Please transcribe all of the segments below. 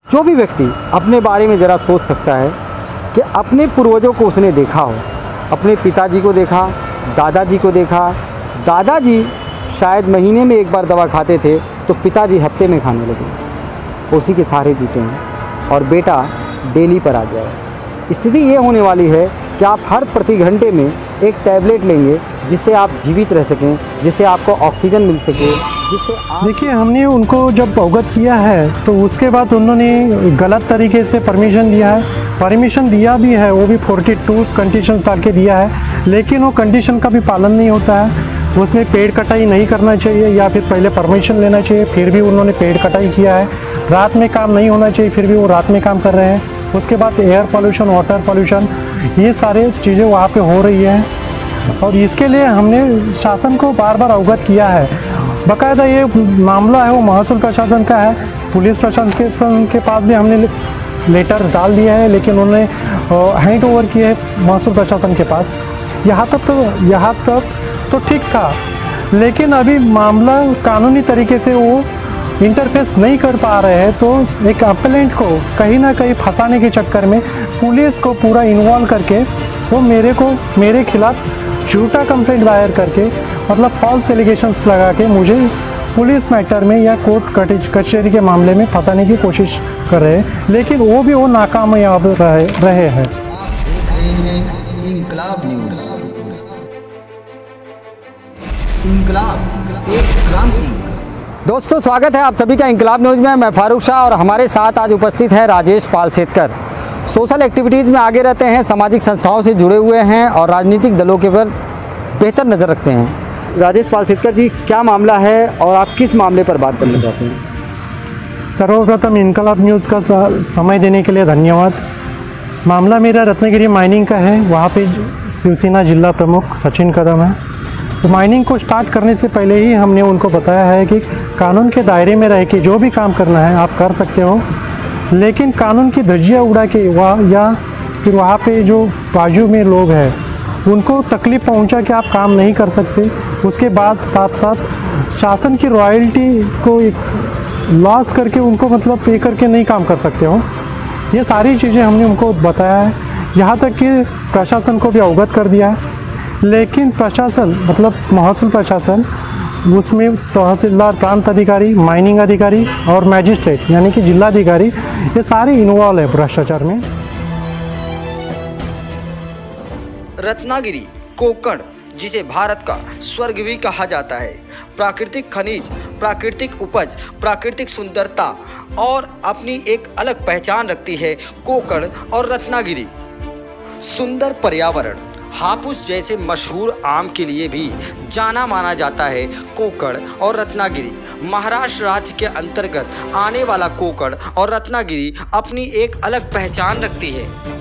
जो भी व्यक्ति अपने बारे में ज़रा सोच सकता है कि अपने पूर्वजों को उसने देखा हो, अपने पिताजी को देखा, दादाजी को देखा। दादाजी शायद महीने में एक बार दवा खाते थे तो पिताजी हफ्ते में खाने लगे, उसी के सहारे जीते हैं। और बेटा डेली पर आ गया है। स्थिति ये होने वाली है कि आप हर प्रति घंटे में एक टैबलेट लेंगे जिससे आप जीवित रह सकें, जिससे आपको ऑक्सीजन मिल सके, जिससे देखिए, हमने उनको जब अवगत किया है तो उसके बाद उन्होंने गलत तरीके से परमिशन दिया है। परमिशन दिया भी है, वो भी 42 कंडीशन डाल के दिया है, लेकिन वो कंडीशन का भी पालन नहीं होता है। उसमें पेड़ कटाई नहीं करना चाहिए या फिर पहले परमिशन लेना चाहिए, फिर भी उन्होंने पेड़ कटाई किया है। रात में काम नहीं होना चाहिए, फिर भी वो रात में काम कर रहे हैं। उसके बाद एयर पोल्यूशन, वाटर पोल्यूशन, ये सारे चीज़ें वहाँ पे हो रही है। और इसके लिए हमने शासन को बार बार अवगत किया है। बाकायदा ये मामला है वो महसूल प्रशासन का है, पुलिस प्रशासन के पास भी हमने लेटर्स डाल दिए हैं, लेकिन उन्होंने हैंड ओवर किए हैं महसूल प्रशासन के पास। यहाँ तक तो ठीक था, लेकिन अभी मामला कानूनी तरीके से वो इंटरफेस नहीं कर पा रहे हैं। तो एक अपेलेंट को कहीं ना कहीं फंसाने के चक्कर में पुलिस को पूरा इन्वॉल्व करके वो मेरे खिलाफ झूठा कंप्लेंट दायर करके, मतलब फॉल्स एलिगेशंस लगा के मुझे पुलिस मैटर में या कोर्ट कचहरी के मामले में फंसाने की कोशिश कर रहे हैं, लेकिन वो नाकामयाब रहे हैं। इंकलाब न्यूज़। इंकलाब एक क्रांति। दोस्तों, स्वागत है आप सभी का इंकलाब न्यूज़ में। मैं फारूक शाह और हमारे साथ आज उपस्थित है राजेश पालसेतकर। सोशल एक्टिविटीज़ में आगे रहते हैं, सामाजिक संस्थाओं से जुड़े हुए हैं और राजनीतिक दलों के पर बेहतर नज़र रखते हैं। राजेश पालसेतकर जी, क्या मामला है और आप किस मामले पर बात करना चाहते हैं? सर्वप्रथम इंकलाब न्यूज़ का समय देने के लिए धन्यवाद। मामला मेरा रत्नागिरी माइनिंग का है। वहाँ पे शिवसेना जिला प्रमुख सचिन कदम है। तो माइनिंग को स्टार्ट करने से पहले ही हमने उनको बताया है कि कानून के दायरे में रह के जो भी काम करना है आप कर सकते हो, लेकिन कानून की धज्जियाँ उड़ा के या फिर वहाँ पे जो बाजू में लोग हैं उनको तकलीफ़ पहुँचा के आप काम नहीं कर सकते। उसके बाद साथ साथ शासन की रॉयल्टी को एक लॉस करके उनको मतलब पे करके नहीं काम कर सकते हो। ये सारी चीज़ें हमने उनको बताया है, यहाँ तक कि प्रशासन को भी अवगत कर दिया है। लेकिन प्रशासन मतलब महसूल प्रशासन, उसमें तहसीलदार, प्रांत अधिकारी, माइनिंग अधिकारी और मैजिस्ट्रेट यानी कि जिलाधिकारी, ये सारे इन्वॉल्व है भ्रष्टाचार में। रत्नागिरी कोकण, जिसे भारत का स्वर्ग भी कहा जाता है, प्राकृतिक खनिज, प्राकृतिक उपज, प्राकृतिक सुंदरता और अपनी एक अलग पहचान रखती है कोकण और रत्नागिरी। सुंदर पर्यावरण, हापुस जैसे मशहूर आम के लिए भी जाना माना जाता है कोकण और रत्नागिरी। महाराष्ट्र राज्य के अंतर्गत आने वाला कोकण और रत्नागिरी अपनी एक अलग पहचान रखती है।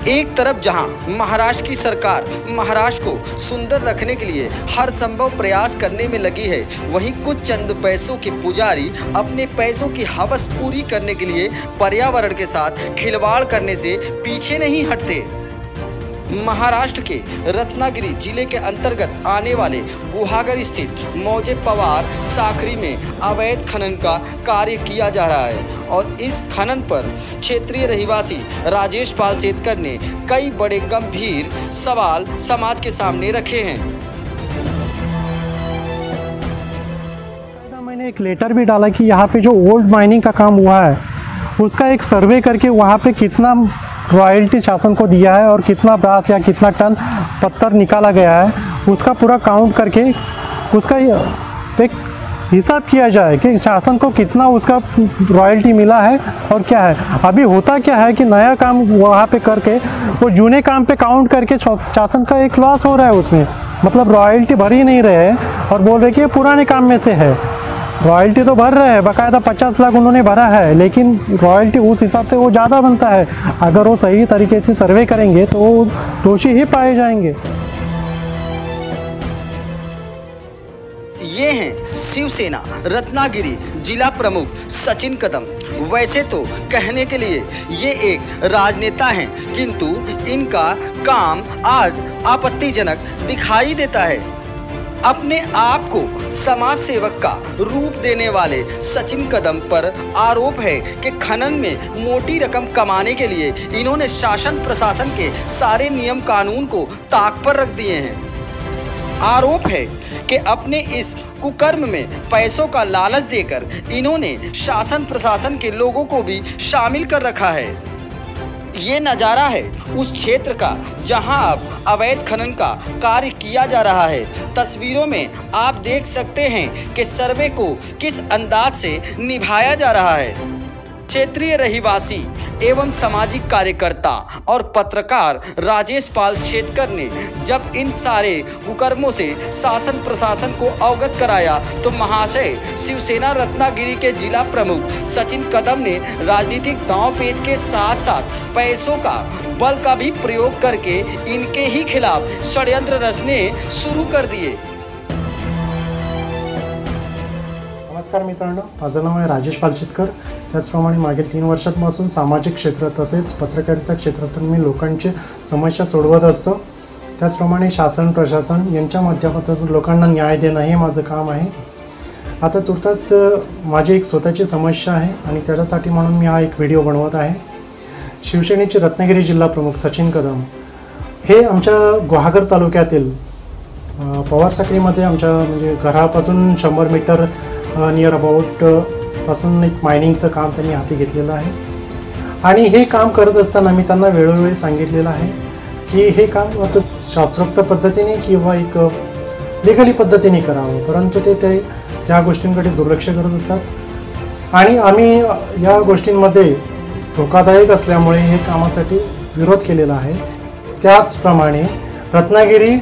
एक तरफ जहां महाराष्ट्र की सरकार महाराष्ट्र को सुंदर रखने के लिए हर संभव प्रयास करने में लगी है, वहीं कुछ चंद पैसों के पुजारी अपने पैसों की हवस पूरी करने के लिए पर्यावरण के साथ खिलवाड़ करने से पीछे नहीं हटते। महाराष्ट्र के रत्नागिरी जिले के अंतर्गत आने वाले गुहागर स्थित मौजे पवार साखरी में अवैध खनन का कार्य किया जा रहा है और इस खनन पर क्षेत्रीय रहिवासी राजेश पालसेतकर ने कई बड़े गंभीर सवाल समाज के सामने रखे हैं। मैंने एक लेटर भी डाला कि यहाँ पे जो ओल्ड माइनिंग का काम हुआ है उसका एक सर्वे करके वहाँ पे कितना रॉयल्टी शासन को दिया है और कितना ब्रास या कितना टन पत्थर निकाला गया है, उसका पूरा काउंट करके उसका एक हिसाब किया जाए कि शासन को कितना उसका रॉयल्टी मिला है और क्या है। अभी होता क्या है कि नया काम वहाँ पे करके वो जूने काम पे काउंट करके शासन का एक लॉस हो रहा है, उसमें मतलब रॉयल्टी भर ही नहीं रहे हैं और बोल रहे कि ये पुराने काम में से है। रॉयल्टी तो भर रहे हैं, बाकायदा 50 लाख उन्होंने भरा है, लेकिन रॉयल्टी उस हिसाब से वो ज़्यादा बनता है। अगर वो सही तरीके से सर्वे करेंगे तो वो दोषी ही पाए जाएंगे। ये हैं शिवसेना रत्नागिरी जिला प्रमुख सचिन कदम। वैसे तो कहने के लिए ये एक राजनेता हैं, किंतु इनका काम आज आपत्तिजनक दिखाई देता है। अपने आप को समाज सेवक का रूप देने वाले सचिन कदम पर आरोप है कि खनन में मोटी रकम कमाने के लिए इन्होंने शासन प्रशासन के सारे नियम कानून को ताक पर रख दिए हैं। आरोप है कि अपने इस कुकर्म में पैसों का लालच देकर इन्होंने शासन प्रशासन के लोगों को भी शामिल कर रखा है। ये नज़ारा है उस क्षेत्र का जहां अब अवैध खनन का कार्य किया जा रहा है। तस्वीरों में आप देख सकते हैं कि सर्वे को किस अंदाज से निभाया जा रहा है। क्षेत्रीय रहिवासी एवं सामाजिक कार्यकर्ता और पत्रकार राजेश पाल शेटकर ने जब इन सारे कुकर्मों से शासन प्रशासन को अवगत कराया तो महाशय शिवसेना रत्नागिरी के जिला प्रमुख सचिन कदम ने राजनीतिक दांवपेच के साथ साथ पैसों का बल का भी प्रयोग करके इनके ही खिलाफ षड्यंत्र रचने शुरू कर दिए। नमस्कार मित्रांनो, माझं नाव आहे राजेश पालशेटकर। त्याचप्रमाणे मागील 3 वर्षांपासून सामाजिक क्षेत्र तसेच पत्रकारिता क्षेत्रातून मी लोकांची समस्या सोडवत असतो। त्याचप्रमाणे शासन प्रशासन यांच्या माध्यमातून लोकांना न्याय देणं हे माझं काम आहे। आता तुर्तास माझी एक स्वतःची समस्या आहे आणि त्याच्यासाठी म्हणून मी हा एक व्हिडिओ बनवत आहे। शिवसेनेचे रत्नागिरी जिल्हा प्रमुख सचिन कदम हे आमच्या गुहागर तालुक्यातील पवारसाखळीमध्ये आमच्या म्हणजे घरापासून 100 मीटर नियर अबाउट पासून एक मायनिंगचं काम त्यांनी हाती घेतलेलं आहे आणि हे काम करत असताना मी त्यांना वेळोवेळी सांगितलेलं आहे की हे काम आता शास्त्रोक्त पद्धतीने किंवा एक लिगली पद्धतीने करावं, परंतु ते त्या गोष्टींकडे दुर्लक्ष करत असतात आणि आम्ही या गोष्टींमध्ये धोकादायक असल्यामुळे हे कामासाठी विरोध केलेला आहे। त्याचप्रमाणे रत्नागिरी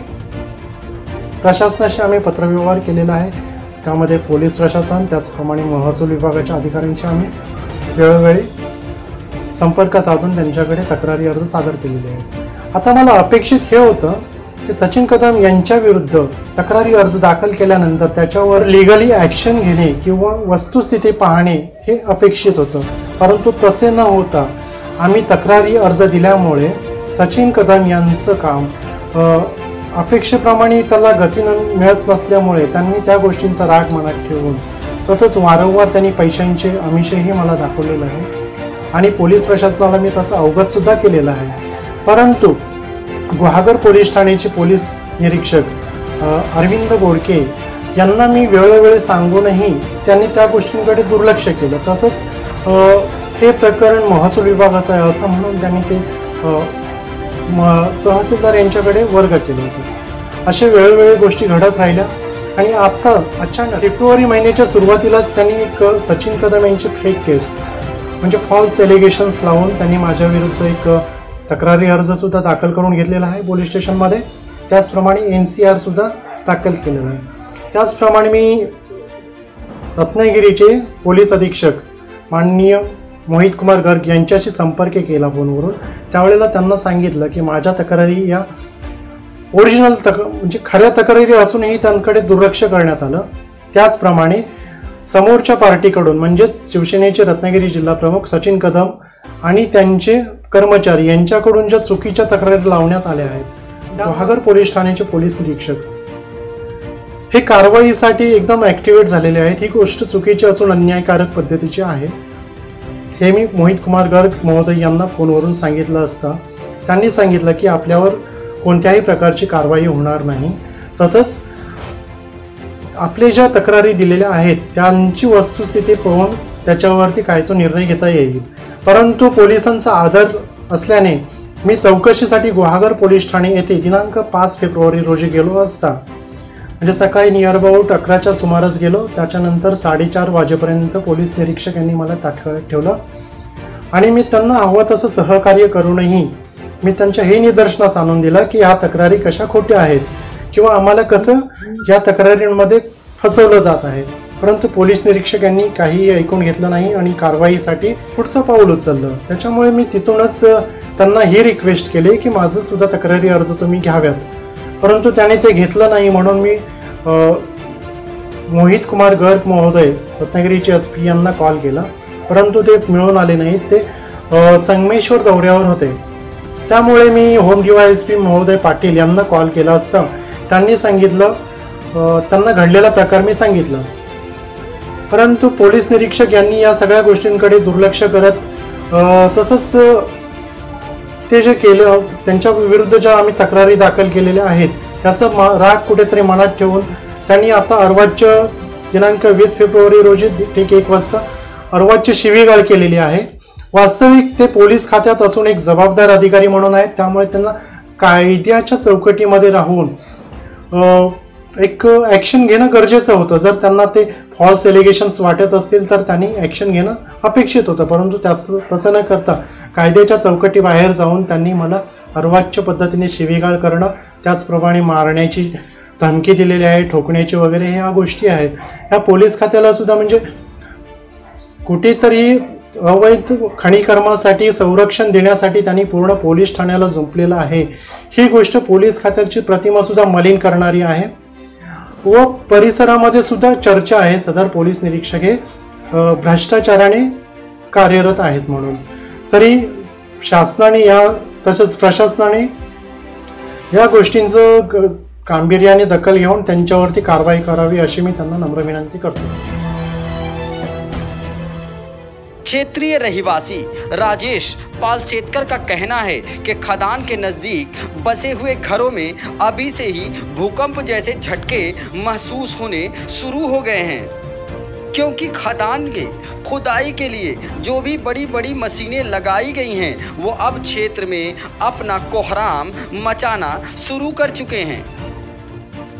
प्रशासनाशी आम्ही पत्रव्यवहार केलेला आहे, त्यामध्ये पोलीस प्रशासन त्याचप्रमाणे महसूल विभागाच्या अधिकाऱ्यांशी आम्ही वेळोवेळी संपर्क साधून त्यांच्याकडे तक्रारी अर्ज सादर केलेले आहेत। आता मला अपेक्षित हे होतं की सचिन कदम यांच्या विरुद्ध तक्रारी अर्ज दाखल केल्यानंतर त्याच्यावर लिगली ॲक्शन घेणे किंवा वस्तुस्थिती पाहणे हे अपेक्षित होतं, परंतु तसे न होता आम्ही तक्रारी अर्ज दिल्यामुळे सचिन कदम यांचं काम अपेक्षेप्रमाणे त्याला गती मिळत नसल्यामुळे त्यांनी त्या गोष्टींचा राग मनात ठेवून तसंच वारंवार त्यांनी पैशांचे आमिषही मला दाखवलेलं आहे आणि पोलीस प्रशासनाला मी तसं अवगतसुद्धा केलेलं आहे। परंतु गुहागर पोलीस ठाण्याचे पोलीस निरीक्षक अरविंद बोडके यांना मी वेळोवेळी सांगूनही त्यांनी त्या गोष्टींकडे दुर्लक्ष केलं। तसंच हे प्रकरण महसूल विभागाचं आहे असं म्हणून त्यांनी ते तहसीलदार यांच्याकडे वर्ग केले होते। अशा वेळोवेळी गोष्टी घडत राहिल्या आणि आता अचानक फेब्रुवारी महिन्याच्या सुरुवातीलाच त्यांनी एक सचिन कदम यांची फेक केस म्हणजे फॉल्स एलिगेशन्स लावून त्यांनी माझ्या विरुद्ध एक तक्रारी अर्जसुद्धा दाखल करून घेतलेला आहे पोलीस स्टेशनमध्ये। त्याचप्रमाणे NCR सुद्धा दाखल केलेला आहे। त्याचप्रमाणे मी रत्नागिरीचे पोलीस अधीक्षक माननीय मोहित कुमार गर्ग यांच्याशी संपर्क केला फोनवरून। त्यावेळेला त्यांना सांगितलं की माझ्या तक्रारी या ओरिजिनल म्हणजे खऱ्या तक्रारी असूनही त्यांकडे दुर्लक्ष करण्यात आलं। त्याचप्रमाणे समोरच्या पार्टीकडून म्हणजेच शिवसेनेचे रत्नागिरी जिल्हा प्रमुख सचिन कदम आणि त्यांचे कर्मचारी यांच्याकडून ज्या चुकीच्या तक्रारी लावण्यात आल्या आहेत, गुहागर पोलीस ठाण्याचे पोलीस निरीक्षक हे कारवाईसाठी एकदम ॲक्टिव्हेट झालेले आहेत। ही गोष्ट चुकीची असून अन्यायकारक पद्धतीची आहे हे मी मोहित कुमार गर्ग महोदय यांना फोनवरून सांगितलं असता त्यांनी सांगितलं की आपल्यावर कोणत्याही प्रकारची कारवाई होणार नाही, तसंच आपले ज्या तक्रारी दिलेल्या आहेत त्यांची वस्तुस्थिती पाहून त्याच्यावरती काय तो निर्णय घेता येईल। परंतु पोलिसांचा आदर असल्याने मी चौकशीसाठी गुहागर पोलीस ठाणे येथे दिनांक 5 फेब्रुवारी रोजी गेलो असता म्हणजे सकाळी नियर अबाउट 11च्या सुमारास गेलो। त्याच्यानंतर 4:30 वाजेपर्यंत पोलीस निरीक्षक यांनी मला ताब्यात ठेवलं आणि मी त्यांना हवं तसं सहकार्य करूनही मी त्यांच्या हे निदर्शनास आणून दिलं की ह्या तक्रारी कशा खोट्या आहेत किंवा आम्हाला कसं या तक्रारींमध्ये फसवलं जात आहे। परंतु पोलीस निरीक्षक यांनी काही ऐकून घेतलं नाही आणि कारवाईसाठी पुढचं पाऊल उचललं। त्याच्यामुळे मी तिथूनच त्यांना ही रिक्वेस्ट केली की माझं सुद्धा तक्रारी अर्ज तुम्ही घ्याव्यात, परंतु त्याने ते घेतलं नाही। म्हणून मी मोहित कुमार गर्ग महोदय रत्नागिरीचे SP यांना कॉल केला, परंतु ते मिळून आले नाहीत, ते संगमेश्वर दौऱ्यावर होते। त्यामुळे मी होम DYSP महोदय पाटील यांना कॉल केला असता त्यांनी सांगितलं त्यांना घडलेला प्रकार मी सांगितलं. परंतु पोलीस निरीक्षक यांनी या सगळ्या गोष्टींकडे दुर्लक्ष करत तसंच ते जे केलं त्यांच्या विरुद्ध ज्या आम्ही तक्रारी दाखल केलेल्या आहेत त्याचा राग कुठेतरी मनात ठेवून त्यांनी आता अर्वाच्य दिनांक 20 फेब्रुवारी रोजी ठीक 1 वाजता अर्वाच्य शिवीगाळ केलेली आहे. वास्तविक ते पोलीस खात्यात असून एक जबाबदार अधिकारी म्हणून आहेत, त्यामुळे त्यांना कायद्याच्या चौकटीमध्ये राहून एक ॲक्शन घेणं गरजेचं होतं. जर त्यांना ते फॉल्स एलिगेशन्स वाटत असतील तर त्यांनी ॲक्शन घेणं अपेक्षित होतं, परंतु तसं न करता कायद्याच्या चौकटी बाहेर जाऊन त्यांनी मला अर्वाच्य पद्धतीने शिवीगाळ करणं, त्याचप्रमाणे मारण्याची धमकी दिलेली आहे, ठोकण्याची वगैरे ह्या गोष्टी आहेत. या पोलीस खात्याला सुद्धा म्हणजे कुठेतरी अवैध खनिकर्मासाठी संरक्षण देण्यासाठी त्यांनी पूर्ण पोलीस ठाण्याला जुंपलेलं आहे. ही गोष्ट पोलीस खात्याची प्रतिमा सुद्धा मलिन करणारी आहे व परिसरामध्ये सुद्धा चर्चा आहे सदर पोलीस निरीक्षक हे भ्रष्टाचाराने कार्यरत आहेत म्हणून. तरी शासनाने तसंच प्रशासनाने या गोष्टींचं गांभीर्याने दखल घेऊन त्यांच्यावरती कारवाई करावी अशी मी त्यांना नम्र विनंती करतो. क्षेत्रीय रहवासी राजेश पालसेतकर का कहना है कि खदान के नज़दीक बसे हुए घरों में अभी से ही भूकंप जैसे झटके महसूस होने शुरू हो गए हैं, क्योंकि खदान के खुदाई के लिए जो भी बड़ी बड़ी मशीनें लगाई गई हैं वो अब क्षेत्र में अपना कोहराम मचाना शुरू कर चुके हैं.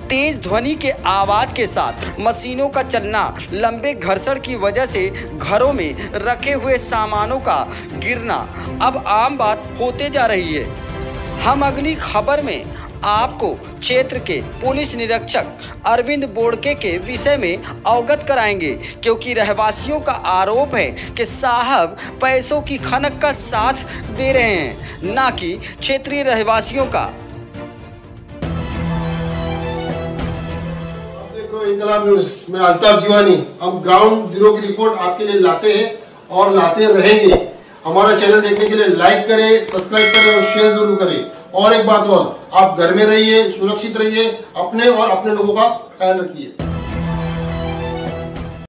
तेज ध्वनि के आवाज़ के साथ मशीनों का चलना, लंबे घर्षण की वजह से घरों में रखे हुए सामानों का गिरना अब आम बात होते जा रही है. हम अगली खबर में आपको क्षेत्र के पुलिस निरीक्षक अरविंद बोड़के के विषय में अवगत कराएंगे, क्योंकि रहवासियों का आरोप है कि साहब पैसों की खनक का साथ दे रहे हैं, ना कि क्षेत्रीय रहवासियों का. इनकलाब न्यूज़ में अल्ताफ जीवानी, हम ग्राउंड जीरो की रिपोर्ट आपके लिए लाते हैं और लाते रहेंगे. हमारा चैनल देखने के लिए लाइक करें, सब्सक्राइब करें और शेयर जरूर करें. और एक बात और, आप घर में रहिए, सुरक्षित रहिए, अपने और अपने लोगों का ख्याल रखिए.